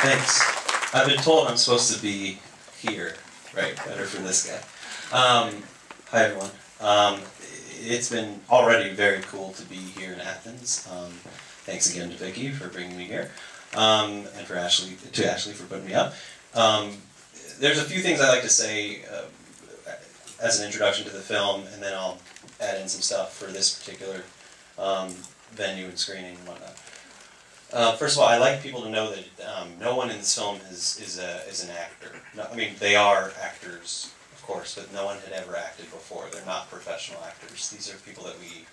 Thanks. I've been told I'm supposed to be here, right? Better for this guy. Hi everyone. It's been already very cool to be here in Athens. Thanks again to Vicky for bringing me here, and for Ashley for putting me up. There's a few things I like to say as an introduction to the film, and then I'll add in some stuff for this particular venue and screening and whatnot. First of all, I like people to know that no one in this film is an actor. No, I mean, they are actors, of course, but no one had ever acted before. They're not professional actors. These are people that we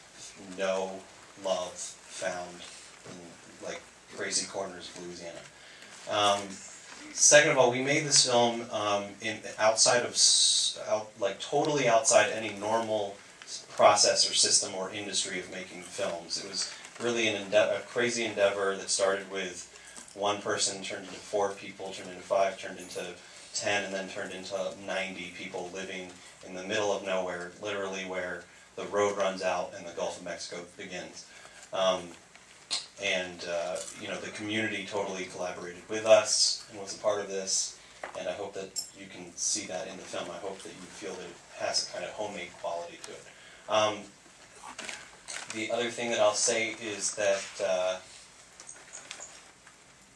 know, love, found in like crazy corners of Louisiana. Second of all, we made this film totally outside any normal process or system or industry of making films. It was really a crazy endeavor that started with one person, turned into 4 people, turned into 5, turned into 10, and then turned into 90 people living in the middle of nowhere, literally where the road runs out and the Gulf of Mexico begins. You know, the community totally collaborated with us and was a part of this, and I hope that you can see that in the film. I hope that you feel that it has a kind of homemade quality to it. The other thing that I'll say is that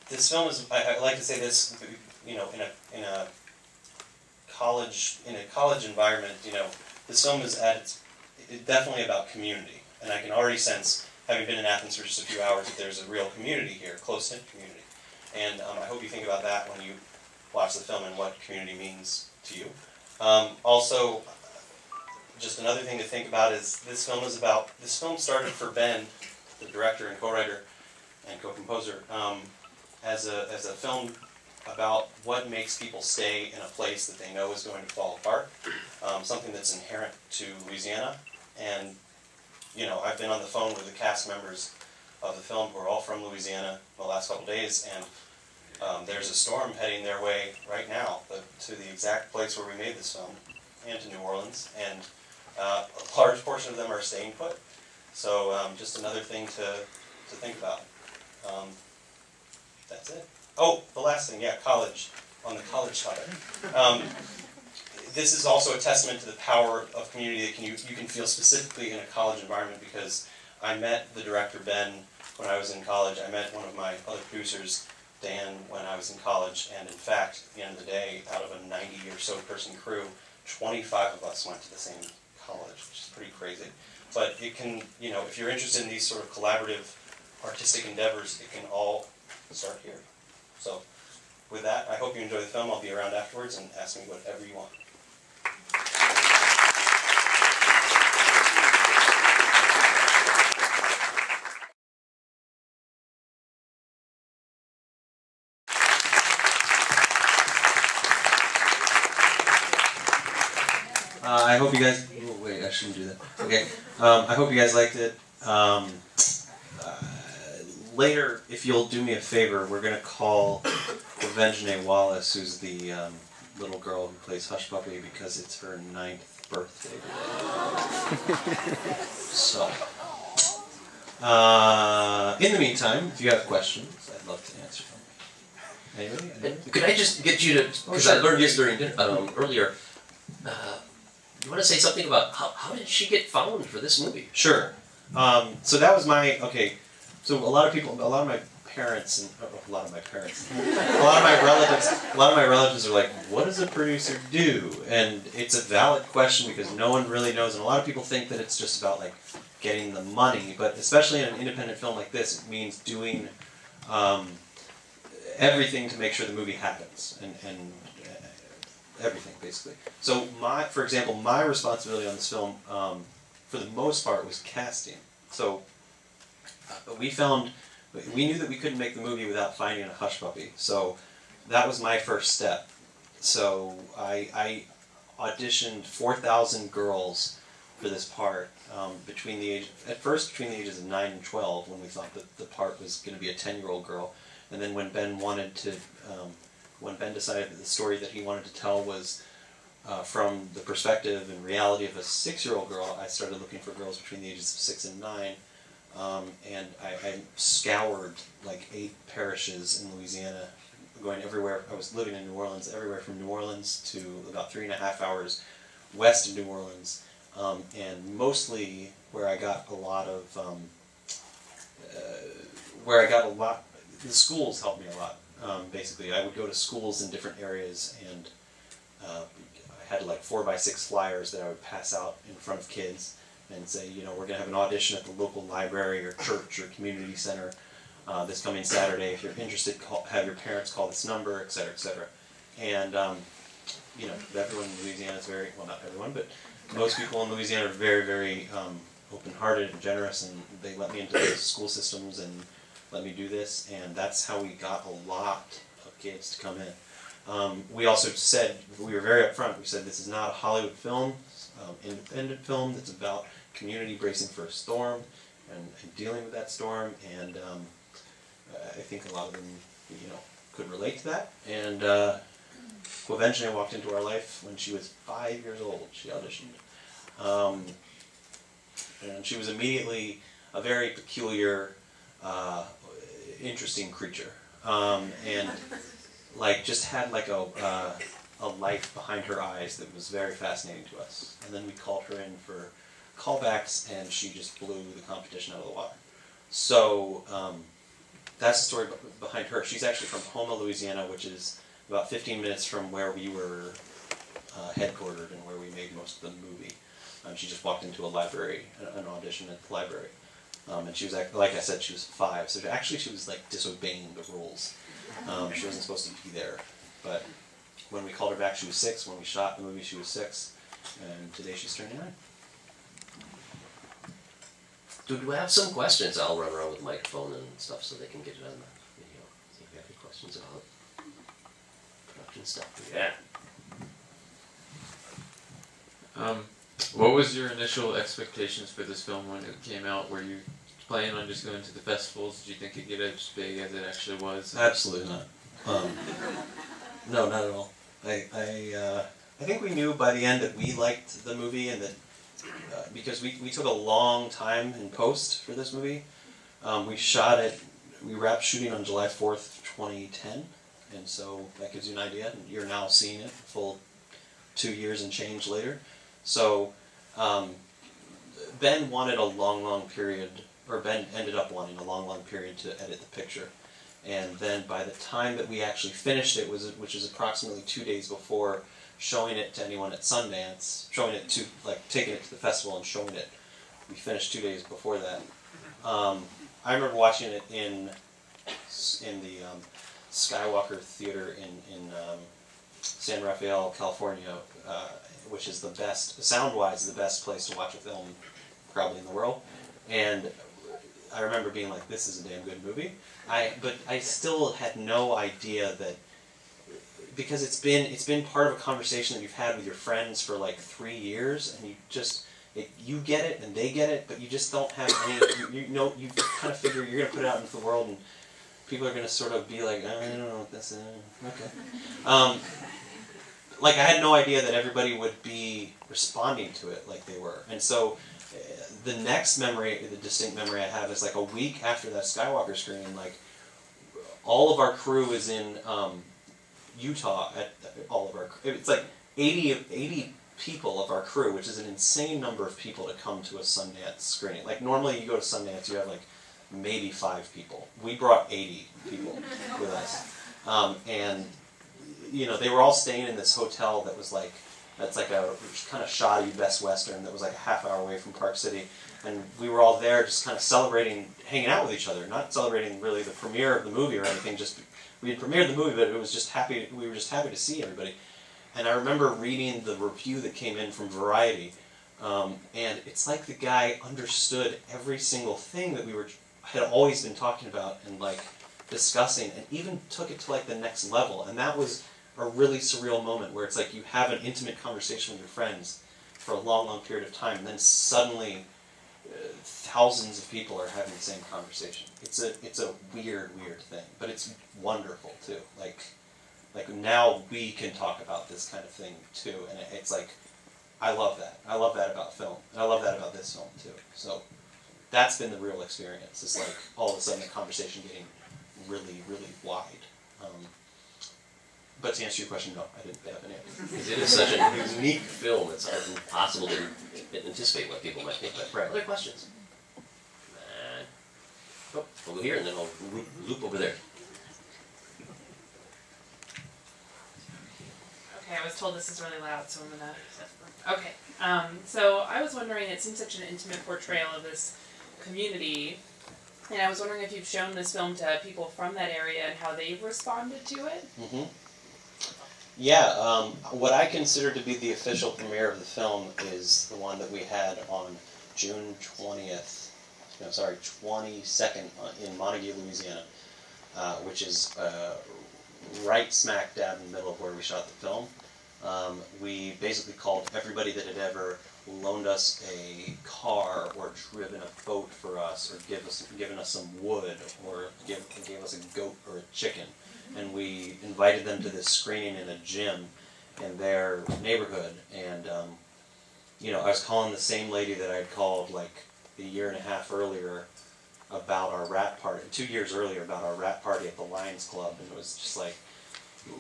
this film is, I like to say this, you know, in a college environment, you know, this film is it's definitely about community, and I can already sense, having been in Athens for just a few hours, that there's a real community here, close-knit community, and I hope you think about that when you watch the film and what community means to you. Also, just another thing to think about is this film started for Ben, the director and co-writer and co-composer, as a film about what makes people stay in a place that they know is going to fall apart, something that's inherent to Louisiana. And you know, I've been on the phone with the cast members of the film who are all from Louisiana the last couple days, and there's a storm heading their way right now to the exact place where we made this film, and to New Orleans, and a large portion of them are staying put. So just another thing to think about. That's it. Oh, the last thing, yeah, college, on the college topic. This is also a testament to the power of community that you can feel specifically in a college environment, because I met the director, Ben, when I was in college. I met one of my other producers, Dan, when I was in college, and in fact, at the end of the day, out of a 90 or so person crew, 25 of us went to the same college, which is pretty crazy. But it can, you know, if you're interested in these sort of collaborative artistic endeavors, it can all start here. So with that, I hope you enjoy the film. I'll be around afterwards, and ask me whatever you want. I hope you guys, oh wait, I shouldn't do that. Okay, I hope you guys liked it. Later, if you'll do me a favor, we're going to call Revenge Wallace, who's the little girl who plays Hush Puppy, because it's her 9th birthday today. So, in the meantime, if you have questions, I'd love to answer them. Anybody? Could I just get you to, because I learned this during earlier, you want to say something about how did she get found for this movie? Sure. So that was my, okay, so a lot of my parents, a lot of my relatives are like, what does a producer do? And it's a valid question, because no one really knows, and a lot of people think that it's just about like getting the money, but especially in an independent film like this, it means doing everything to make sure the movie happens, and everything, basically. So, for example, my responsibility on this film, for the most part, was casting. So, we knew that we couldn't make the movie without finding a Hush Puppy. So, that was my first step. So, I auditioned 4,000 girls for this part, between the ages of 9 and 12, when we thought that the part was going to be a 10-year-old girl. And then when Ben decided that the story that he wanted to tell was from the perspective and reality of a 6-year-old girl, I started looking for girls between the ages of 6 and 9, and I scoured like 8 parishes in Louisiana going everywhere. I was living in New Orleans, everywhere from New Orleans to about 3.5 hours west of New Orleans, and mostly where I got a lot of, the schools helped me a lot. Basically, I would go to schools in different areas, and I had like 4x6 flyers that I would pass out in front of kids and say, you know, we're going to have an audition at the local library or church or community center this coming Saturday. If you're interested, have your parents call this number, et cetera, et cetera. And, you know, everyone in Louisiana is very, well, not everyone, but most people in Louisiana are very, very open-hearted and generous, and they let me into the school systems and let me do this, and that's how we got a lot of kids to come in. We also said, we were very upfront, we said this is not a Hollywood film, independent film that's about community bracing for a storm and dealing with that storm, and I think a lot of them, you know, could relate to that. And eventually I walked into our life when she was 5 years old. She auditioned. And she was immediately a very peculiar, interesting creature. And like just had like a life behind her eyes that was very fascinating to us. And then we called her in for callbacks, and she just blew the competition out of the water. So that's the story behind her. She's actually from Houma, Louisiana, which is about 15 minutes from where we were headquartered and where we made most of the movie. She just walked into a library, an audition at the library. And she was, like I said, she was 5, so actually she was like disobeying the rules. She wasn't supposed to be there. But when we called her back, she was 6. When we shot the movie, she was 6. And today she's turning 9. Do we have some questions? I'll run around with the microphone and stuff so they can get it on the video. See if we have any questions about production stuff. Yeah. What was your initial expectations for this film when it came out? Were you planning on just going to the festivals? Did you think it'd get as big as it actually was? Absolutely not. No, not at all. I think we knew by the end that we liked the movie, and that because we took a long time in post for this movie. We wrapped shooting on July 4th, 2010, and so that gives you an idea. And you're now seeing it a full 2 years and change later. So Ben wanted a long period, or Ben ended up wanting a long period to edit the picture. And then by the time that we actually finished it, which is approximately 2 days before showing it to anyone at Sundance, taking it to the festival and showing it, we finished 2 days before that. I remember watching it in the Skywalker Theater in San Rafael, California, which is the best, sound-wise, the best place to watch a film probably in the world. And I remember being like, this is a damn good movie. But I still had no idea that, because it's been part of a conversation that you've had with your friends for like 3 years, and you get it and they get it, but you just don't have any, you kind of figure you're going to put it out into the world and people are going to sort of be like, I don't know what this is, okay. Like I had no idea that everybody would be responding to it like they were. And so the next memory, the distinct memory I have is like a week after that Skywalker screening, like all of our crew is in Utah it's like 80 people of our crew, which is an insane number of people to come to a Sundance screening. Like normally you go to Sundance, you have like maybe 5 people. We brought 80 people with us. And you know, they were all staying in this hotel that's like a kind of shoddy Best Western that was like a half-hour away from Park City. And we were all there just kind of celebrating, hanging out with each other, not celebrating really the premiere of the movie or anything, just we had premiered the movie, but we were just happy to see everybody. And I remember reading the review that came in from Variety, and it's like the guy understood every single thing that we had always been talking about and like discussing, and even took it to like the next level. And that was a really surreal moment where it's like you have an intimate conversation with your friends for a long period of time, and then suddenly thousands of people are having the same conversation. It's a weird thing, but it's wonderful too. Like now we can talk about this kind of thing too, and it's like I love that. I love that about film. And I love that about this film too. So that's been the real experience. It's like all of a sudden the conversation getting really wide. But to answer your question, no, I didn't have any. Because it is such a unique film, it's impossible to anticipate what people might think. But other questions? Oh, we'll go here and then I'll loop over there. Okay, I was told this is really loud, so I'm gonna. Okay, so I was wondering, it seems such an intimate portrayal of this community, and I was wondering if you've shown this film to people from that area and how they've responded to it. Mm-hmm. Yeah, what I consider to be the official premiere of the film is the one that we had on June 20th, no, sorry, 22nd in Montague, Louisiana, which is right smack dab in the middle of where we shot the film. We basically called everybody that had ever loaned us a car or driven a boat for us or given us some wood or gave us a goat or a chicken. And we invited them to this screening in a gym in their neighborhood. And, you know, I was calling the same lady that I'd called like a year and a half earlier about our rat party, 2 years earlier about our rat party at the Lions Club. And it was just like,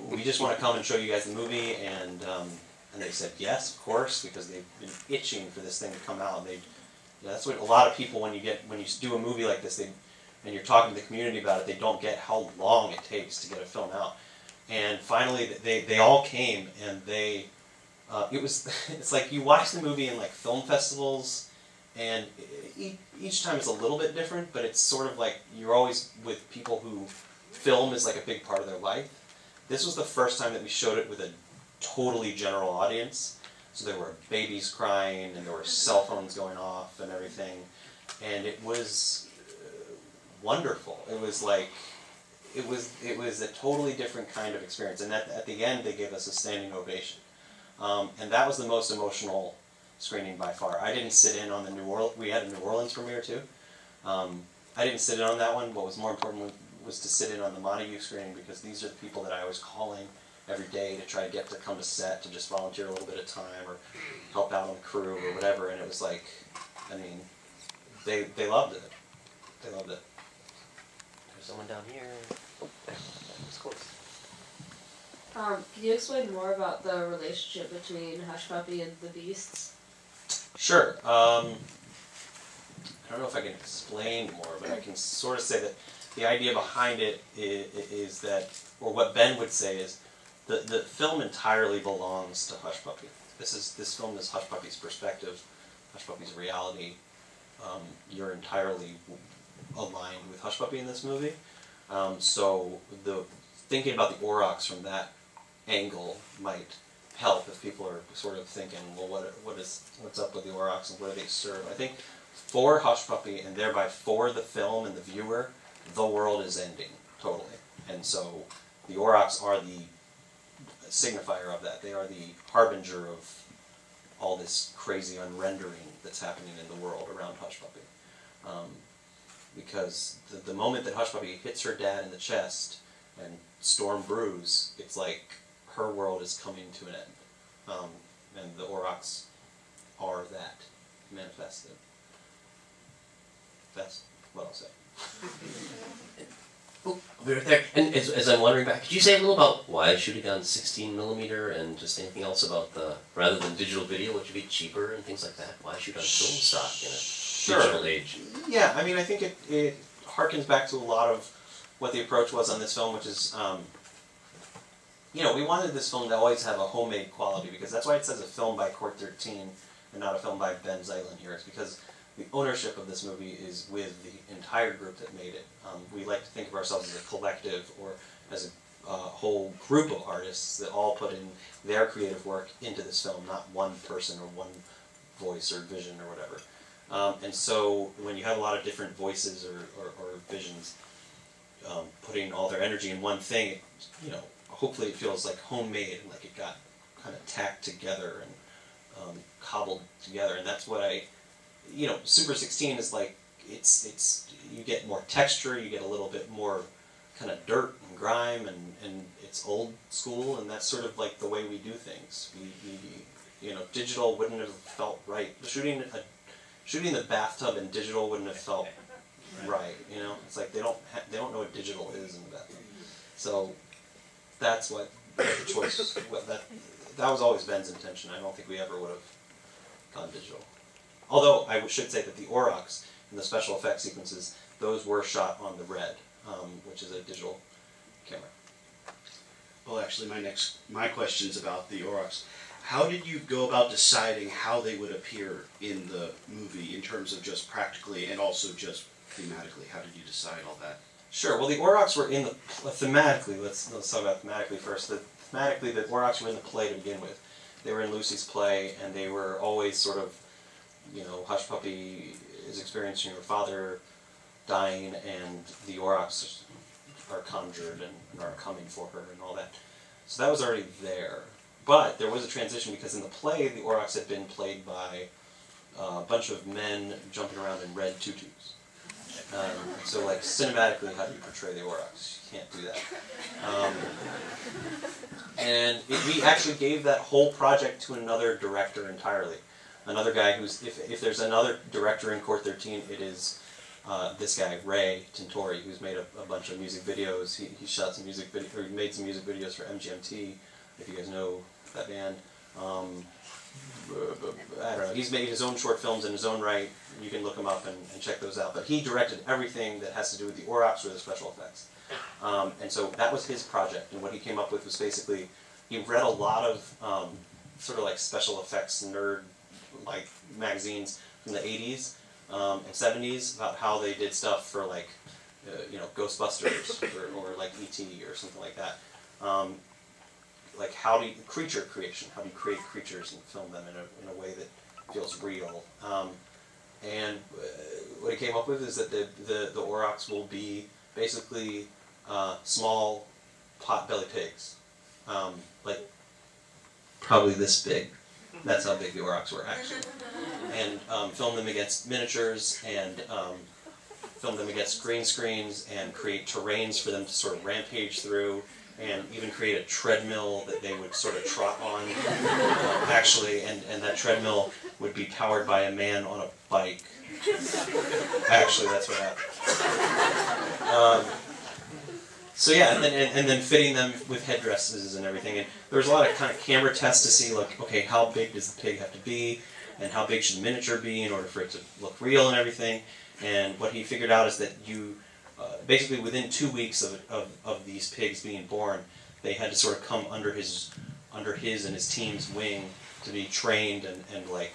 we just want to come and show you guys the movie. And they said, yes, of course, because they've been itching for this thing to come out. And that's what a lot of people, when you do a movie like this, and you're talking to the community about it, they don't get how long it takes to get a film out. And finally, they all came, and it's like you watch the movie in like film festivals, and each time it's a little bit different, but it's sort of like you're always with people who film is like a big part of their life. This was the first time that we showed it with a totally general audience, so there were babies crying, and there were cell phones going off and everything, and it was wonderful. It was like, it was a totally different kind of experience. And at the end, they gave us a standing ovation. And that was the most emotional screening by far. I didn't sit in on the we had a New Orleans premiere too. I didn't sit in on that one. What was more important was to sit in on the Montague screening, because these are the people that I was calling every day to try to get to come to set, to just volunteer a little bit of time or help out on the crew or whatever. And it was like, I mean, they loved it. They loved it. Someone down here. Oh, there. That was close. Can you explain more about the relationship between Hush Puppy and the Beasts? Sure. I don't know if I can explain more, but I can sort of say that the idea behind it is that, or what Ben would say is, the film entirely belongs to Hush Puppy. This film is Hush Puppy's perspective, Hush Puppy's reality. You're entirely aligned with Hush Puppy in this movie. So thinking about the Aurochs from that angle might help if people are sort of thinking, well, what's up with the Aurochs and what do they serve? I think for Hush Puppy, and thereby for the film and the viewer, the world is ending totally. And so the Aurochs are the signifier of that. They are the harbinger of all this crazy unrendering that's happening in the world around Hush Puppy. Because the moment that Hush Puppy hits her dad in the chest and Storm brews, it's like her world is coming to an end. And the Aurochs are that manifested. That's what I'll say. Oh, I'll be right there. And as I'm wandering back, could you say a little about why shooting on 16mm and just anything else about rather than digital video, which would be cheaper and things like that? Why shoot on film stock in a digital age? Yeah, I mean, I think it harkens back to a lot of what the approach was on this film, which is, you know, we wanted this film to always have a homemade quality, because that's why it says a film by Court 13 and not a film by Ben Zeitlin here. It's because the ownership of this movie is with the entire group that made it. We like to think of ourselves as a collective or as a whole group of artists that all put in their creative work into this film, not one person or one voice or vision or whatever. And so when you have a lot of different voices or visions putting all their energy in one thing, you know, hopefully it feels like homemade and like it got kind of tacked together and cobbled together. And that's what you know, Super 16 is like, you get more texture, you get a little bit more kind of dirt and grime, and it's old school, and that's sort of like the way we do things. You know, digital wouldn't have felt right. Shooting the bathtub in digital wouldn't have felt right. You know, it's like they don't know what digital is in the bathtub. So that's what the choice. That was always Ben's intention. I don't think we ever would have gone digital. Although I should say that the aurochs and the special effects sequences, those were shot on the Red, which is a digital camera. Well, actually, my question's about the aurochs. How did you go about deciding how they would appear in the movie in terms of just practically and also just thematically? How did you decide all that? Sure. Well, the aurochs were in the thematically. Let's talk about thematically first. Thematically, the aurochs were in the play to begin with. They were in Lucy's play, and they were always sort of, you know, Hush Puppy is experiencing her father dying, and the aurochs are conjured and are coming for her and all that. So that was already there. But there was a transition because in the play, the aurochs had been played by a bunch of men jumping around in red tutus. So, like, cinematically, how do you portray the aurochs? You can't do that. We actually gave that whole project to another director entirely. Another guy who's, if there's another director in Court 13, it is this guy, Ray Tintori, who's made a bunch of music videos. He shot some music videos, or he made some music videos for MGMT, if you guys know that band. I don't know, he's made his own short films in his own right. You can look him up and check those out. But he directed everything that has to do with the aurochs or the special effects. And so that was his project, and what he came up with was basically, he read a lot of sort of like special effects nerd like magazines from the 80s and 70s about how they did stuff for like, you know, Ghostbusters or like E.T. or something like that. Like creature creation, how do you create creatures and film them in a way that feels real. And what he came up with is that the aurochs will be basically small pot-belly pigs, like probably this big. That's how big the aurochs were actually. And film them against miniatures and film them against green screens and create terrains for them to sort of rampage through, and even create a treadmill that they would sort of trot on, actually, and that treadmill would be powered by a man on a bike. Actually, that's what happened. So yeah, and then fitting them with headdresses and everything. And there was a lot of kind of camera tests to see, like, okay, how big does the pig have to be, and how big should the miniature be in order for it to look real and everything. And what he figured out is that you, basically within 2 weeks of these pigs being born, they had to sort of come under his and his team's wing to be trained and like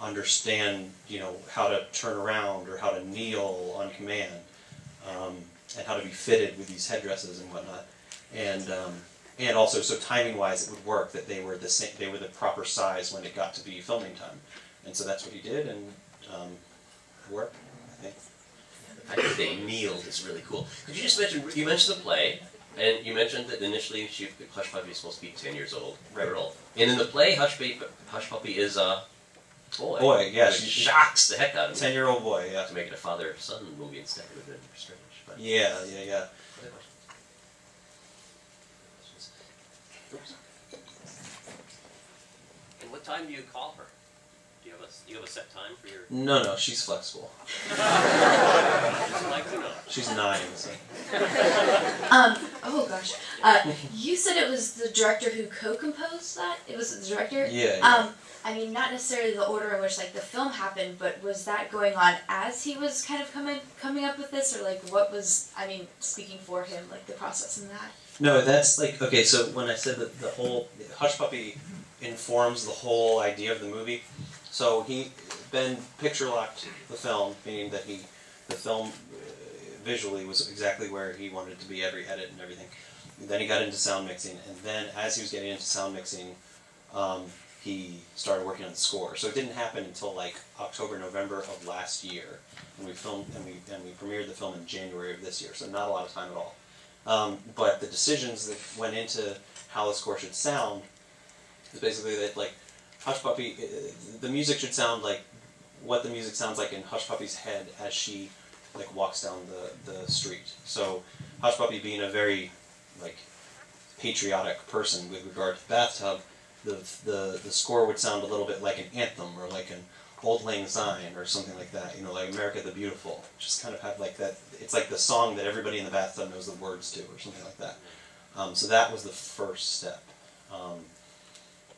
understand, you know, how to turn around or how to kneel on command, and how to be fitted with these headdresses and whatnot, and also so timing-wise it would work that they were the proper size when it got to be filming time, and so that's what he did, and it worked, I think. The fact that they kneeled is really cool. Could you just mention, you mentioned the play, and you mentioned that initially Hush Puppy is supposed to be 10 years old, right? And in the play, Hush Puppy is a boy. Boy, yeah. Which shocks the heck out of me. 10-year-old boy, yeah. To make it a father-son movie instead would have been strange. But Yeah. Oops. And what time do you call her? Do you have a set time for your... No, she's flexible. Like to know. She's 9, so. Oh gosh. You said it was the director who co-composed that? It was the director? Yeah. I mean, not necessarily the order in which like the film happened, but was that going on as he was kind of coming up with this, or like what was, I mean, speaking for him, like the process in that? No, that's like, okay, so when I said that the whole, Hush Puppy informs the whole idea of the movie, so Ben picture-locked the film, meaning that the film visually was exactly where he wanted it to be, every edit and everything. Then he got into sound mixing, and then as he was getting into sound mixing, he started working on the score. So it didn't happen until like October, November of last year, and we filmed and we premiered the film in January of this year. So not a lot of time at all. But the decisions that went into how the score should sound is basically that, like, Hush Puppy, the music should sound like what the music sounds like in Hush Puppy's head as she like walks down the street. So Hush Puppy being a very like patriotic person with regard to the bathtub, the score would sound a little bit like an anthem or like an Old Lang Syne or something like that, you know, like America the Beautiful. Just kind of have like that, it's like the song that everybody in the bathtub knows the words to or something like that. So that was the first step.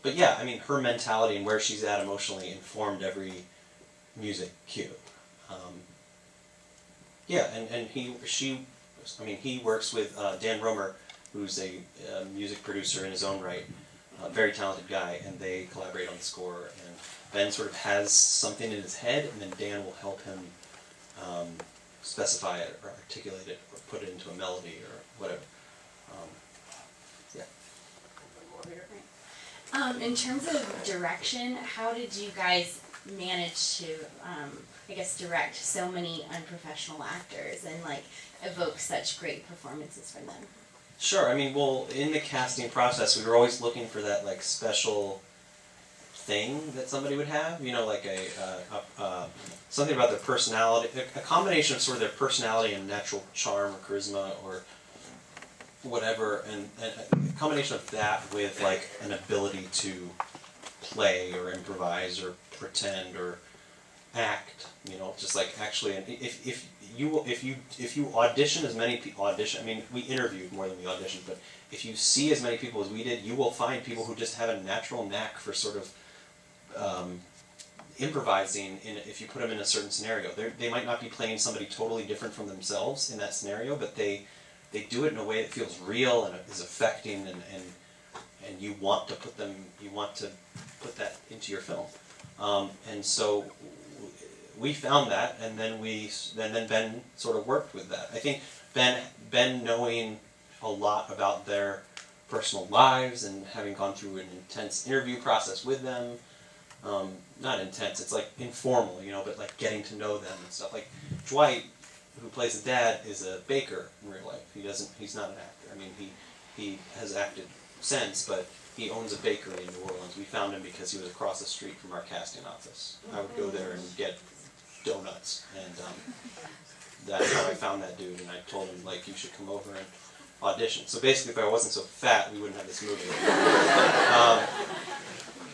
But yeah, I mean, her mentality and where she's at emotionally informed every music cue. Yeah, and he works with Dan Romer, who's a music producer in his own right, a very talented guy, and they collaborate on the score. And Ben sort of has something in his head, and then Dan will help him specify it or articulate it or put it into a melody or whatever. In terms of direction, how did you guys manage to, I guess, direct so many unprofessional actors and like evoke such great performances from them? Sure. I mean, well, in the casting process, we were always looking for that like special thing that somebody would have. You know, like something about their personality, a combination of sort of their personality and natural charm or charisma or whatever, and a combination of that with like an ability to play or improvise or pretend or act. You know, just like actually, and if you audition as many people audition. I mean, we interviewed more than we auditioned, but if you see as many people as we did, you will find people who just have a natural knack for sort of improvising. If you put them in a certain scenario, they might not be playing somebody totally different from themselves in that scenario, but they do it in a way that feels real and is affecting, and you want to put that into your film. And so we found that, and then Ben sort of worked with that. I think Ben knowing a lot about their personal lives and having gone through an intense interview process with them. Not intense, it's like informal, you know, but like getting to know them and stuff. Like Dwight, who plays the dad, is a baker in real life. He's not an actor. I mean, he has acted since, but he owns a bakery in New Orleans. We found him because he was across the street from our casting office. I would go there and get donuts, and that's how I found that dude, and I told him, like, you should come over and audition. So basically, if I wasn't so fat, we wouldn't have this movie.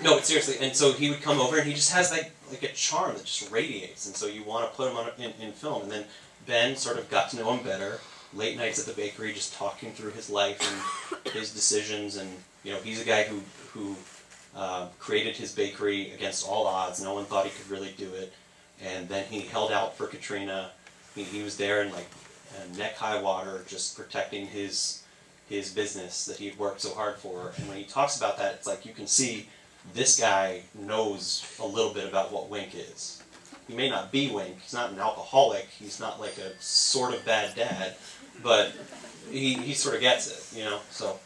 No, but seriously, and so he would come over, and he just has like a charm that just radiates, and so you want to put him on in film. And then Ben sort of got to know him better, late nights at the bakery, just talking through his life and his decisions, and you know, he's a guy who created his bakery against all odds. No one thought he could really do it, and then he held out for Katrina. He was there in like neck high water, just protecting his business that he'd worked so hard for. And when he talks about that, it's like you can see this guy knows a little bit about what Wink is. He may not be Wink, he's not an alcoholic, he's not like a sort of bad dad, but he sort of gets it, you know? So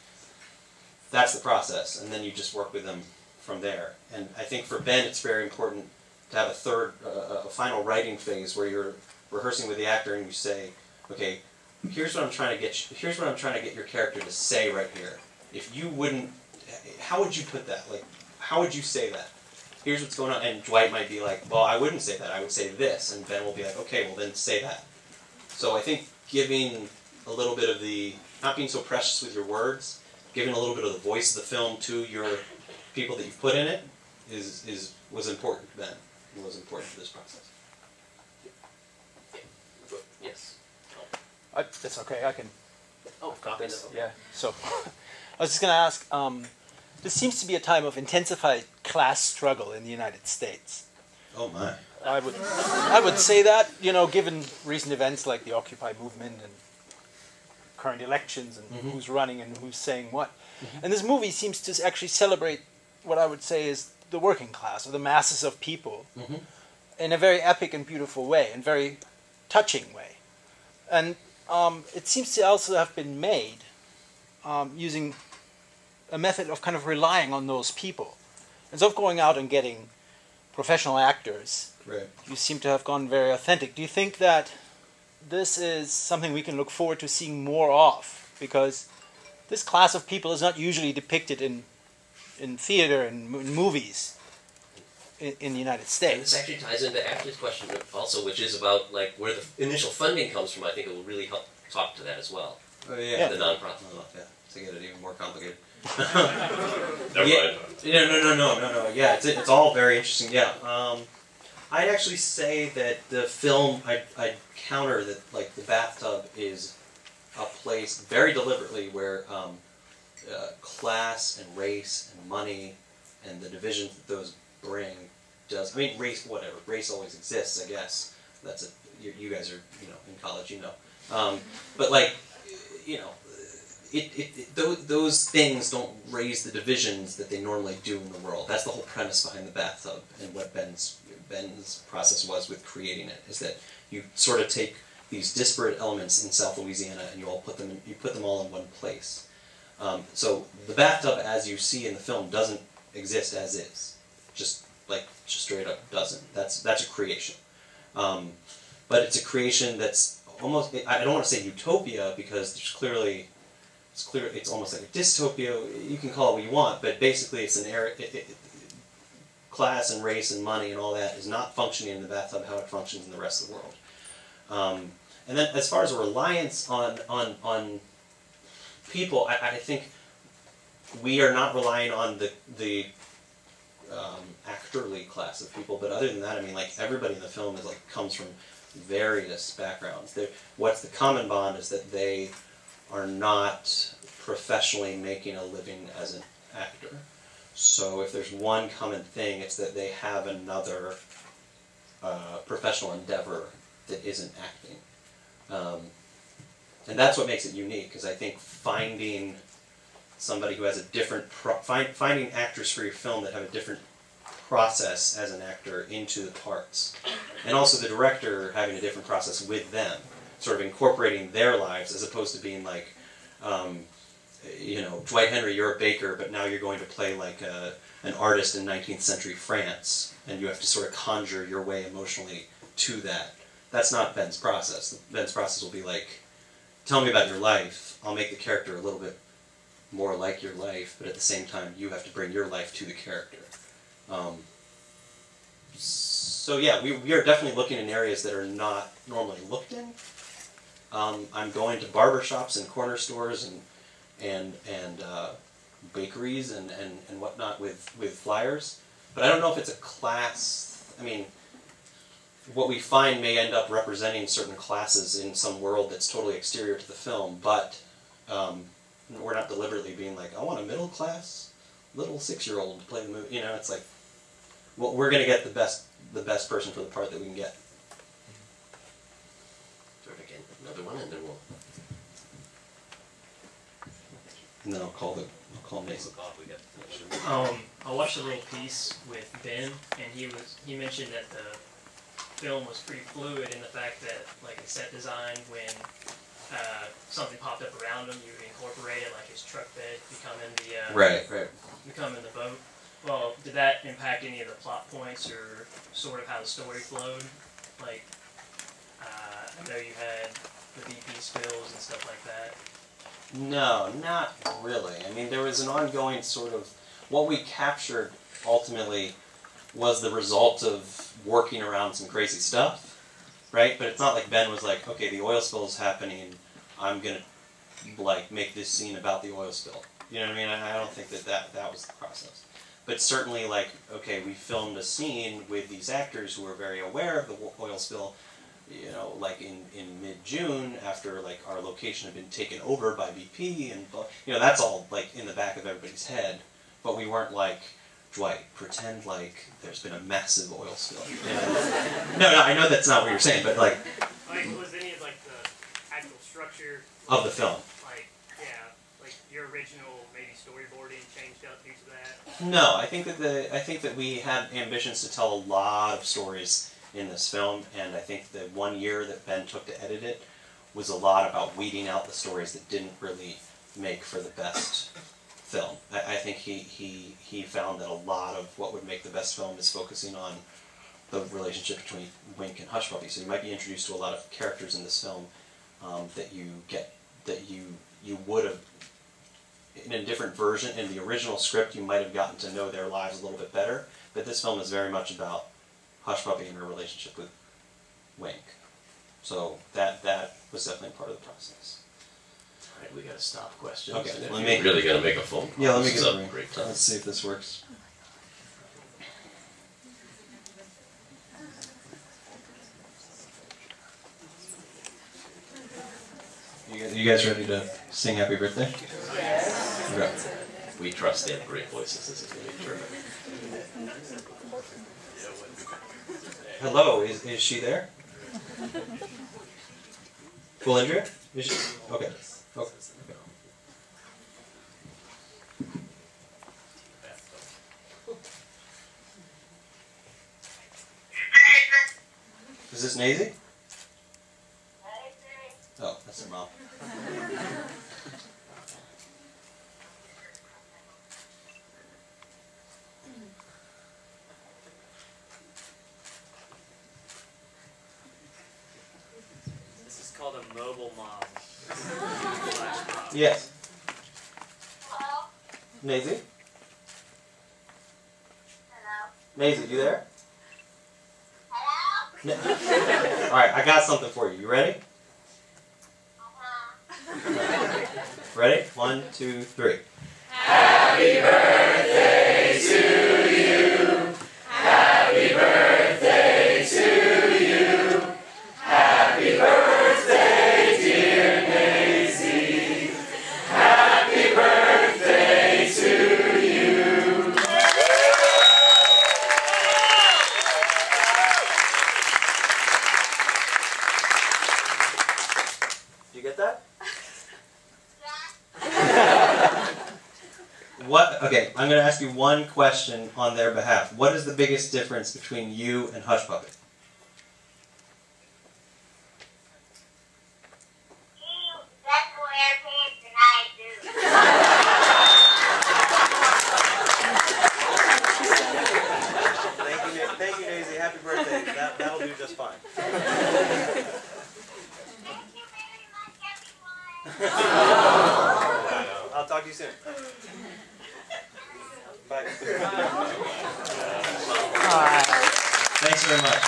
that's the process, and then you just work with them from there. And I think for Ben, it's very important to have a final writing phase where you're rehearsing with the actor and you say, okay, here's what I'm trying to get your character to say right here. If you wouldn't, how would you put that? Like, how would you say that? Here's what's going on. And Dwight might be like, well, I wouldn't say that. I would say this. And Ben will be like, okay, well then say that. So I think giving a little bit of the, not being so precious with your words, giving a little bit of the voice of the film to your people that you've put in it was important to Ben. It was important for this process. Yes. That's okay, I can. Oh, copies. Yeah, so I was just going to ask, this seems to be a time of intensified class struggle in the United States. Oh my. I would say that, you know, given recent events like the Occupy movement and current elections and who's running and who's saying what. And this movie seems to actually celebrate what I would say is the working class, or the masses of people, in a very epic and beautiful way, and very touching way. And it seems to also have been made using a method of kind of relying on those people. Instead of going out and getting professional actors, right, you seem to have gone very authentic. Do you think that this is something we can look forward to seeing more of? Because this class of people is not usually depicted in theater and movies in the United States. And this actually ties into Ashley's question also, which is about like where the initial funding comes from. I think it will really help talk to that as well. Oh yeah, the nonprofit. Oh, yeah, to get it even more complicated. Never yeah, mind. No. Yeah, it's all very interesting. Yeah, I'd actually say that the film, I'd counter that like the bathtub is a place very deliberately where class and race and money and the divisions that those bring does. I mean, race, whatever. Race always exists, I guess. That's a. You guys are, in college, but like, those things don't raise the divisions that they normally do in the world. That's the whole premise behind the bathtub, and what Ben's process was with creating it, is that you sort of take these disparate elements in South Louisiana and you put them all in one place. So the bathtub, as you see in the film, doesn't exist as is, just straight up doesn't. That's a creation, but it's a creation that's almost. I don't want to say utopia because it's clear. It's almost like a dystopia. You can call it what you want, but basically it's an area. Class and race and money and all that is not functioning in the bathtub how it functions in the rest of the world. And then as far as a reliance on people, I think we are not relying on the actorly class of people, but other than that, I mean, like, everybody in the film is comes from various backgrounds. What's the common bond is that they are not professionally making a living as an actor. So if there's one common thing, it's that they have another professional endeavor that isn't acting. And that's what makes it unique, because I think finding somebody who has a different, finding actors for your film that have a different process as an actor into the parts, and also the director having a different process with them, sort of incorporating their lives as opposed to being like, Dwight Henry, you're a baker, but now you're going to play like an artist in 19th century France, and you have to sort of conjure your way emotionally to that. That's not Ben's process. Ben's process will be like, tell me about your life, I'll make the character a little bit more like your life, but at the same time you have to bring your life to the character. So yeah, we are definitely looking in areas that are not normally looked in. I'm going to barber shops and corner stores and bakeries and whatnot with flyers, but I don't know if it's a class. I mean, what we find may end up representing certain classes in some world that's totally exterior to the film, but we're not deliberately being like, I want a middle class little 6-year-old to play the movie. It's like, well, we're going to get the best person for the part that we can get. Terrific. Another one, and then we'll. And then I'll call Mason. I watched a little piece with Ben, and he mentioned that the film was pretty fluid in the fact that, like, in set design, when something popped up around him, you incorporated like his truck bed becoming the boat. Well, did that impact any of the plot points or sort of how the story flowed? Like, I know you had the BP spills and stuff like that. No, not really. I mean, there was an ongoing sort of, what we captured ultimately was the result of working around some crazy stuff, right? But it's not like Ben was like, okay, the oil spill is happening, I'm gonna make this scene about the oil spill. You know what I mean? I don't think that was the process. But certainly, okay, we filmed a scene with these actors who were very aware of the oil spill, in mid-June, after our location had been taken over by BP, and that's all in the back of everybody's head. But we weren't like, Dwight, pretend like there's been a massive oil spill. No, I know that's not what you're saying, but was any of the actual structure of the film? Your original maybe storyboarding changed up due to that? No, I think that we had ambitions to tell a lot of stories in this film, and I think the 1 year that Ben took to edit it was a lot about weeding out the stories that didn't really make for the best film. I think he found that a lot of what would make the best film is focusing on the relationship between Wink and Hush Puppy. So you might be introduced to a lot of characters in this film that you would have, in a different version, in the original script, you might have gotten to know their lives a little bit better. But this film is very much about Hush Puppy and her relationship with Wink. So that was definitely part of the process. All right, we got to stop questions. Okay, and if let you're me- really gonna make a phone call. Yeah, let me this get is a a ring. great time. Let's see if this works. You You guys ready to sing happy birthday? Yes. Okay. We trust they have great voices. This is going to be terrific. Hello, is she there? Full Andrea? Is she? Okay. Okay. Is this Nazy? Oh, that's her mom. This is called a mobile mom. Yes. Hello? Nazy? Hello? Nazy, you there? Hello? Alright, I got something for you. You ready? Ready? 1, 2, 3. Happy birthday to you. Happy birthday to you. Happy birthday, dear Maisie. Happy birthday to you. You get that? What? Okay, I'm going to ask you one question on their behalf. What is the biggest difference between you and Hush Puppet? You dress wear pants and I do. Thank you, Daisy. Happy birthday. That'll do just fine. Thank you very much, everyone. I'll talk to you soon. Bye. Thanks very much.